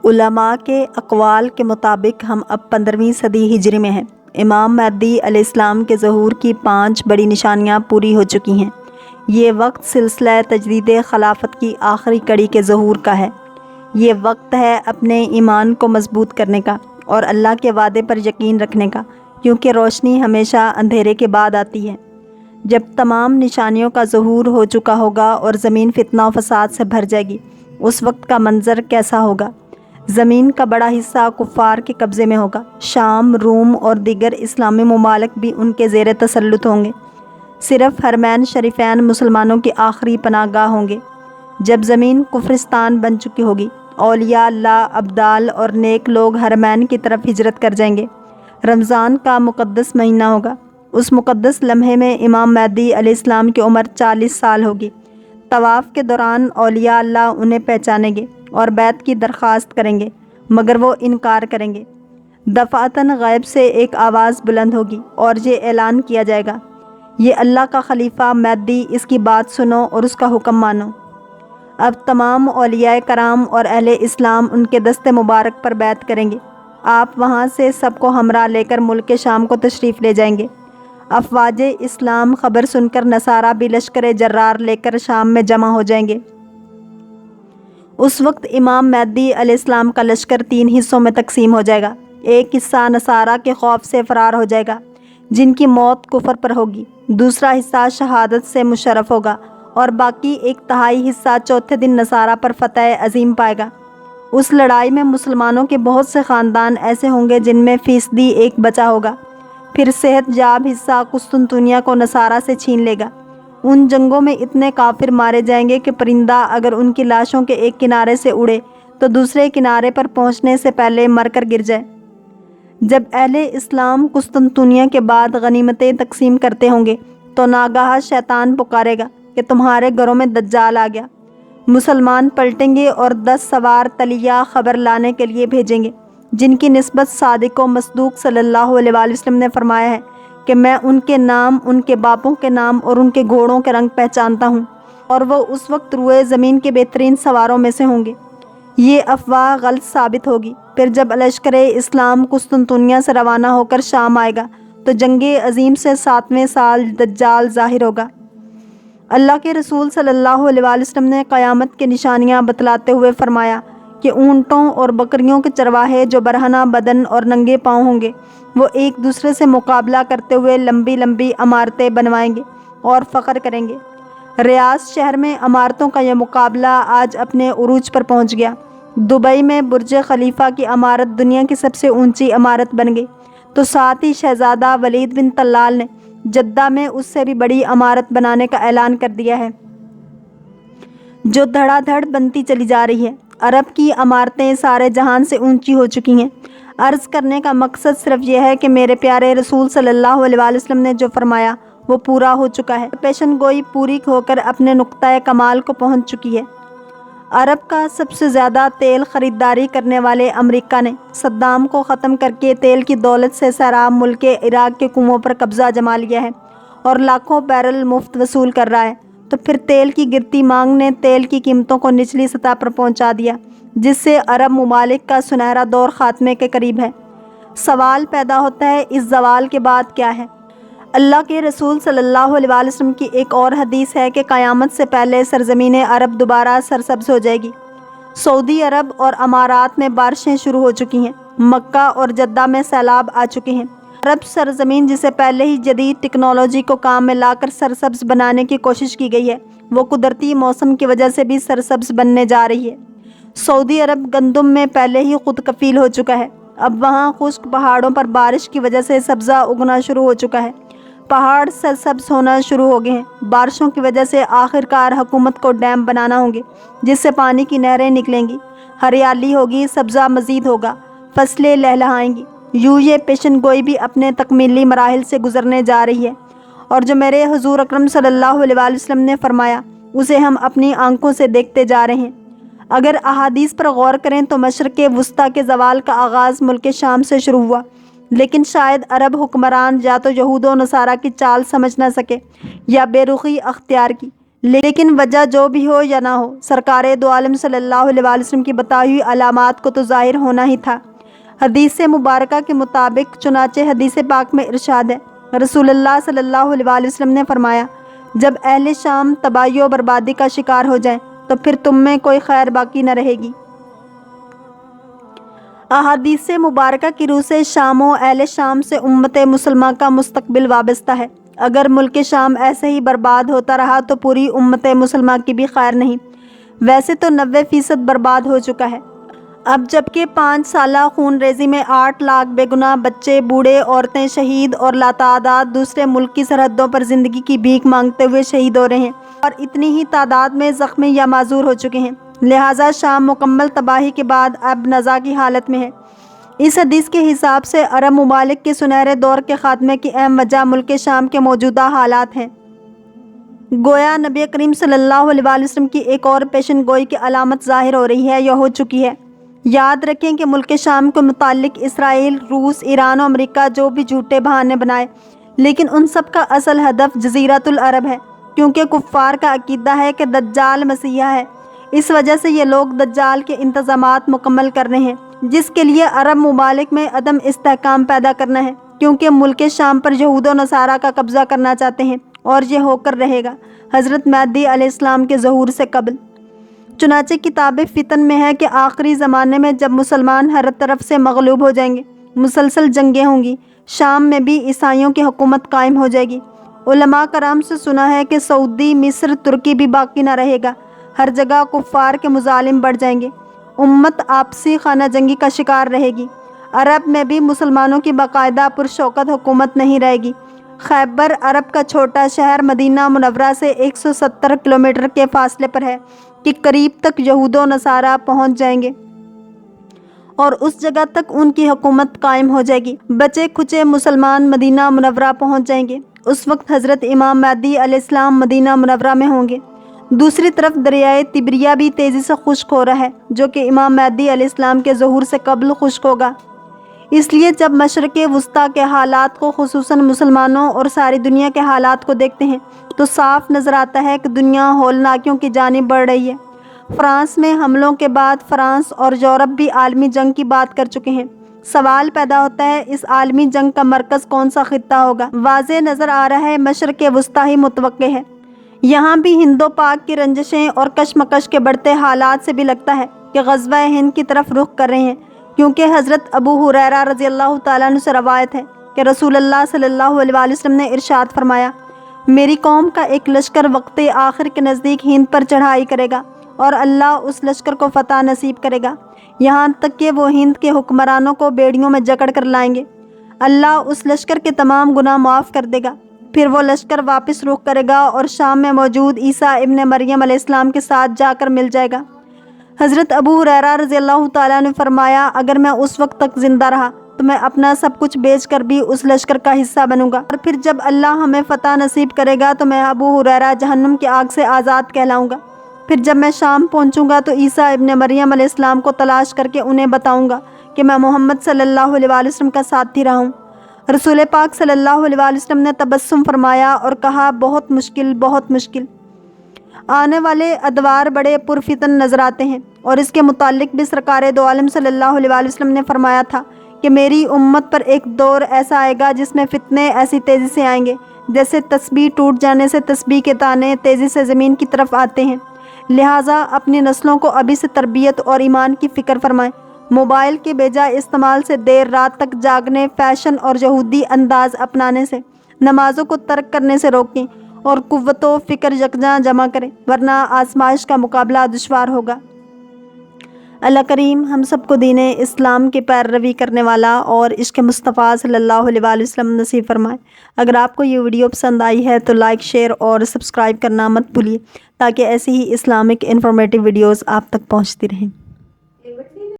علماء کے اقوال کے مطابق ہم اب 15ویں صدی ہجری میں ہیں۔ امام مہدی علیہ السلام کے ظہور کی 5 بڑی نشانیاں پوری ہو چکی ہیں۔ یہ وقت سلسلہ تجدید خلافت کی آخری کڑی کے ظہور کا ہے۔ یہ وقت ہے اپنے ایمان کو مضبوط کرنے کا اور اللہ کے وعدے پر یقین رکھنے کا، کیونکہ روشنی ہمیشہ اندھیرے کے بعد آتی ہے۔ جب تمام نشانیوں کا ظہور ہو چکا ہوگا اور زمین فتنہ و فساد سے بھر جائے گی، اس وقت کا منظر کیسا ہوگا؟ زمین کا بڑا حصہ کفار کے قبضے میں ہوگا۔ شام، روم اور دیگر اسلامی ممالک بھی ان کے زیر تسلط ہوں گے۔ صرف حرمین شریفین مسلمانوں کی آخری پناہ گاہ ہوں گے۔ جب زمین کفرستان بن چکی ہوگی، اولیاء اللہ، ابدال اور نیک لوگ حرمین کی طرف ہجرت کر جائیں گے۔ رمضان کا مقدس مہینہ ہوگا۔ اس مقدس لمحے میں امام مہدی علیہ السلام کی عمر 40 سال ہوگی۔ طواف کے دوران اولیاء اللہ انہیں پہچانیں گے اور بیعت کی درخواست کریں گے، مگر وہ انکار کریں گے۔ دفعتاً غیب سے ایک آواز بلند ہوگی اور یہ اعلان کیا جائے گا، یہ اللہ کا خلیفہ مہدی، اس کی بات سنو اور اس کا حکم مانو۔ اب تمام اولیاء کرام اور اہل اسلام ان کے دست مبارک پر بیعت کریں گے۔ آپ وہاں سے سب کو ہمراہ لے کر ملک شام کو تشریف لے جائیں گے۔ افواج اسلام خبر سن کر نصارہ بھی لشکر جرار لے کر شام میں جمع ہو جائیں گے۔ اس وقت امام مہدی علیہ السلام کا لشکر 3 حصوں میں تقسیم ہو جائے گا۔ ایک حصہ نصارہ کے خوف سے فرار ہو جائے گا، جن کی موت کفر پر ہوگی۔ دوسرا حصہ شہادت سے مشرف ہوگا اور باقی 1/3 حصہ چوتھے دن نصارہ پر فتح عظیم پائے گا۔ اس لڑائی میں مسلمانوں کے بہت سے خاندان ایسے ہوں گے جن میں 1% بچا ہوگا۔ پھر صحت یاب حصہ قسطنطنیہ کو نصارہ سے چھین لے گا۔ ان جنگوں میں اتنے کافر مارے جائیں گے کہ پرندہ اگر ان کی لاشوں کے ایک کنارے سے اڑے تو دوسرے کنارے پر پہنچنے سے پہلے مر کر گر جائے۔ جب اہل اسلام قسطنطنیہ کے بعد غنیمتیں تقسیم کرتے ہوں گے تو ناگہاں شیطان پکارے گا کہ تمہارے گھروں میں دجال آ گیا۔ مسلمان پلٹیں گے اور 10 سوار تلیہ خبر لانے کے لیے بھیجیں گے، جن کی نسبت صادق و مصدوق صلی اللہ علیہ وآلہ وسلم نے فرمایا ہے کہ میں ان کے نام، ان کے باپوں کے نام اور ان کے گھوڑوں کے رنگ پہچانتا ہوں، اور وہ اس وقت روئے زمین کے بہترین سواروں میں سے ہوں گے۔ یہ افواہ غلط ثابت ہوگی۔ پھر جب لشکر اسلام قسطنطنیہ سے روانہ ہو کر شام آئے گا تو جنگ عظیم سے 7ویں سال دجال ظاہر ہوگا۔ اللہ کے رسول صلی اللہ علیہ وآلہ وسلم نے قیامت کی نشانیاں بتلاتے ہوئے فرمایا کہ اونٹوں اور بکریوں کے چرواہے جو برہنہ بدن اور ننگے پاؤں ہوں گے، وہ ایک دوسرے سے مقابلہ کرتے ہوئے لمبی لمبی عمارتیں بنوائیں گے اور فخر کریں گے۔ ریاض شہر میں عمارتوں کا یہ مقابلہ آج اپنے عروج پر پہنچ گیا۔ دبئی میں برج خلیفہ کی عمارت دنیا کی سب سے اونچی عمارت بن گئی، تو ساتھ ہی شہزادہ ولید بن طلال نے جدہ میں اس سے بھی بڑی عمارت بنانے کا اعلان کر دیا ہے، جو دھڑا دھڑ بنتی چلی جا رہی ہے۔ عرب کی عمارتیں سارے جہان سے اونچی ہو چکی ہیں۔ عرض کرنے کا مقصد صرف یہ ہے کہ میرے پیارے رسول صلی اللہ علیہ وآلہ وسلم نے جو فرمایا وہ پورا ہو چکا ہے۔ پیشن گوئی پوری ہو کر اپنے نقطۂ کمال کو پہنچ چکی ہے۔ عرب کا سب سے زیادہ تیل خریداری کرنے والے امریکہ نے صدام کو ختم کر کے تیل کی دولت سے سیراب ملک عراق کے کنووں پر قبضہ جما لیا ہے اور لاکھوں بیرل مفت وصول کر رہا ہے، تو پھر تیل کی گرتی مانگ نے تیل کی قیمتوں کو نچلی سطح پر پہنچا دیا، جس سے عرب ممالک کا سنہرا دور خاتمے کے قریب ہے۔ سوال پیدا ہوتا ہے، اس زوال کے بعد کیا ہے؟ اللہ کے رسول صلی اللہ علیہ وآلہ وسلم کی ایک اور حدیث ہے کہ قیامت سے پہلے سرزمین عرب دوبارہ سرسبز ہو جائے گی۔ سعودی عرب اور امارات میں بارشیں شروع ہو چکی ہیں۔ مکہ اور جدہ میں سیلاب آ چکے ہیں۔ عرب سرزمین جسے پہلے ہی جدید ٹیکنالوجی کو کام میں لا کر سرسبز بنانے کی کوشش کی گئی ہے، وہ قدرتی موسم کی وجہ سے بھی سرسبز بننے جا رہی ہے۔ سعودی عرب گندم میں پہلے ہی خود کفیل ہو چکا ہے۔ اب وہاں خشک پہاڑوں پر بارش کی وجہ سے سبزہ اگنا شروع ہو چکا ہے۔ پہاڑ سرسبز ہونا شروع ہو گئے ہیں۔ بارشوں کی وجہ سے آخر کار حکومت کو ڈیم بنانا ہوں گے، جس سے پانی کی نہریں نکلیں گی، ہریالی ہوگی، سبزہ مزید ہوگا، فصلیں لہلہائیں گی۔ یوں یہ پیشن گوئی بھی اپنے تکمیلی مراحل سے گزرنے جا رہی ہے، اور جو میرے حضور اکرم صلی اللہ علیہ وآلہ وسلم نے فرمایا اسے ہم اپنی آنکھوں سے دیکھتے جا رہے ہیں۔ اگر احادیث پر غور کریں تو مشرق وسطیٰ کے زوال کا آغاز ملک شام سے شروع ہوا، لیکن شاید عرب حکمران یا تو یہود و نصارہ کی چال سمجھ نہ سکے یا بے رخی اختیار کی، لیکن وجہ جو بھی ہو یا نہ ہو، سرکار دو عالم صلی اللہ علیہ وسلم کی بتائی ہوئی علامات کو تو ظاہر ہونا ہی تھا۔ حدیث مبارکہ کے مطابق چنانچہ حدیث پاک میں ارشاد ہے، رسول اللہ صلی اللہ علیہ وسلم نے فرمایا، جب اہل شام تباہی و بربادی کا شکار ہو جائیں تو پھر تم میں کوئی خیر باقی نہ رہے گی۔ احادیث مبارکہ کی روح سے شام و اہل شام سے امت مسلمہ کا مستقبل وابستہ ہے۔ اگر ملک شام ایسے ہی برباد ہوتا رہا تو پوری امت مسلمہ کی بھی خیر نہیں۔ ویسے تو 90% برباد ہو چکا ہے۔ اب جبکہ 5 سالہ خون ریزی میں 8 لاکھ بے گناہ بچے، بوڑھے، عورتیں شہید اور لاتعداد دوسرے ملک کی سرحدوں پر زندگی کی بھیک مانگتے ہوئے شہید ہو رہے ہیں اور اتنی ہی تعداد میں زخمی یا معذور ہو چکے ہیں، لہٰذا شام مکمل تباہی کے بعد اب نزا کی حالت میں ہے۔ اس حدیث کے حساب سے عرب ممالک کے سنہرے دور کے خاتمے کی اہم وجہ ملک شام کے موجودہ حالات ہیں۔ گویا نبی کریم صلی اللہ علیہ وسلم کی ایک اور پیشن گوئی کی علامت ظاہر ہو رہی ہے یا ہو چکی ہے۔ یاد رکھیں کہ ملک شام کے متعلق اسرائیل، روس، ایران اور امریکہ جو بھی جھوٹے بہانے بنائے، لیکن ان سب کا اصل ہدف جزیرۃ العرب ہے، کیونکہ کفار کا عقیدہ ہے کہ دجال مسیحا ہے۔ اس وجہ سے یہ لوگ دجال کے انتظامات مکمل کر رہے ہیں، جس کے لیے عرب ممالک میں عدم استحکام پیدا کرنا ہے، کیونکہ ملک شام پر یہود و نصارہ کا قبضہ کرنا چاہتے ہیں اور یہ ہو کر رہے گا حضرت مہدی علیہ السلام کے ظہور سے قبل۔ چنانچہ کتاب فتن میں ہے کہ آخری زمانے میں جب مسلمان ہر طرف سے مغلوب ہو جائیں گے، مسلسل جنگیں ہوں گی، شام میں بھی عیسائیوں کی حکومت قائم ہو جائے گی۔ علماء کرام سے سنا ہے کہ سعودی، مصر، ترکی بھی باقی نہ رہے گا، ہر جگہ کفار کے مظالم بڑھ جائیں گے، امت آپسی خانہ جنگی کا شکار رہے گی۔ عرب میں بھی مسلمانوں کی باقاعدہ پرشوکت حکومت نہیں رہے گی۔ خیبر عرب کا چھوٹا شہر مدینہ منورہ سے 170 کلومیٹر کے فاصلے پر ہے کہ قریب تک یہود و نصارہ پہنچ جائیں گے اور اس جگہ تک ان کی حکومت قائم ہو جائے گی۔ بچے کھچے مسلمان مدینہ منورہ پہنچ جائیں گے۔ اس وقت حضرت امام مہدی علیہ السلام مدینہ منورہ میں ہوں گے۔ دوسری طرف دریائے تبریہ بھی تیزی سے خشک ہو رہا ہے، جو کہ امام مہدی علیہ السلام کے ظہور سے قبل خشک ہوگا۔ اس لیے جب مشرق وسطیٰ کے حالات کو، خصوصاً مسلمانوں اور ساری دنیا کے حالات کو دیکھتے ہیں تو صاف نظر آتا ہے کہ دنیا ہولناکیوں کی جانب بڑھ رہی ہے۔ فرانس میں حملوں کے بعد فرانس اور یورپ بھی عالمی جنگ کی بات کر چکے ہیں۔ سوال پیدا ہوتا ہے، اس عالمی جنگ کا مرکز کون سا خطہ ہوگا؟ واضح نظر آ رہا ہے مشرق وسطیٰ ہی متوقع ہے۔ یہاں بھی ہند و پاک کی رنجشیں اور کشمکش کے بڑھتے حالات سے بھی لگتا ہے کہ غزوہ ہند کی طرف رخ کر رہے ہیں، کیونکہ حضرت ابو ہریرہ رضی اللہ تعالیٰ عنہ سے روایت ہے کہ رسول اللہ صلی اللہ علیہ وسلم نے ارشاد فرمایا، میری قوم کا ایک لشکر وقت آخر کے نزدیک ہند پر چڑھائی کرے گا اور اللہ اس لشکر کو فتح نصیب کرے گا، یہاں تک کہ وہ ہند کے حکمرانوں کو بیڑیوں میں جکڑ کر لائیں گے۔ اللہ اس لشکر کے تمام گناہ معاف کر دے گا، پھر وہ لشکر واپس رخ کرے گا اور شام میں موجود عیسیٰ ابن مریم علیہ السلام کے ساتھ جا کر مل جائے گا۔ حضرت ابو ہریرہ رضی اللہ تعالیٰ نے فرمایا، اگر میں اس وقت تک زندہ رہا تو میں اپنا سب کچھ بیچ کر بھی اس لشکر کا حصہ بنوں گا، اور پھر جب اللہ ہمیں فتح نصیب کرے گا تو میں ابو ہریرہ جہنم کی آگ سے آزاد کہلاؤں گا۔ پھر جب میں شام پہنچوں گا تو عیسیٰ ابن مریم علیہ السلام کو تلاش کر کے انہیں بتاؤں گا کہ میں محمد صلی اللہ علیہ وسلم کا ساتھی رہا ہوں۔ رسول پاک صلی اللہ علیہ وسلم نے تبسم فرمایا اور کہا، بہت مشکل، بہت مشکل۔ آنے والے ادوار بڑے پرفتن نظر آتے ہیں، اور اس کے متعلق بھی سرکار دو عالم صلی اللہ علیہ وسلم نے فرمایا تھا کہ میری امت پر ایک دور ایسا آئے گا جس میں فتنے ایسی تیزی سے آئیں گے جیسے تسبیح ٹوٹ جانے سے تسبیح کے تانے تیزی سے زمین کی طرف آتے ہیں۔ لہٰذا اپنی نسلوں کو ابھی سے تربیت اور ایمان کی فکر فرمائیں۔ موبائل کے بیجا استعمال سے، دیر رات تک جاگنے، فیشن اور یہودی انداز اپنانے سے، نمازوں کو ترک کرنے سے روکیں اور قوت و فکر یکجاں جمع کریں، ورنہ آزمائش کا مقابلہ دشوار ہوگا۔ اللہ کریم ہم سب کو دین اسلام کی پیروی کرنے والا اور عشق مصطفیٰ صلی اللہ علیہ وسلم نصیب فرمائے۔ اگر آپ کو یہ ویڈیو پسند آئی ہے تو لائک، شیئر اور سبسکرائب کرنا مت بھولیے، تاکہ ایسی ہی اسلامک انفارمیٹیو ویڈیوز آپ تک پہنچتی رہیں۔